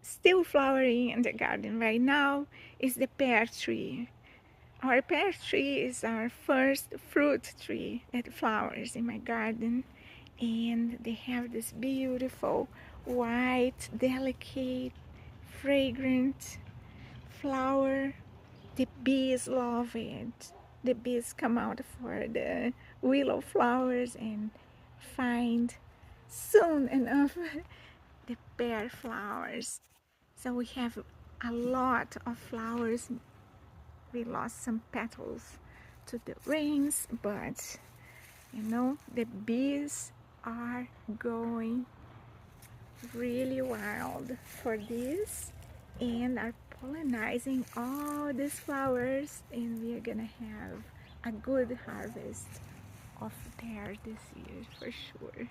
still flowering in the garden right now is the pear tree. Our pear tree is our first fruit tree that flowers in my garden, and they have this beautiful white, delicate, fragrant flower. The bees love it. The bees come out for the willow flowers and find soon enough the pear flowers. So we have a lot of flowers. We lost some petals to the rains, but the bees are going really wild for this and are pollinizing all these flowers, and we are gonna have a good harvest of pear this year for sure.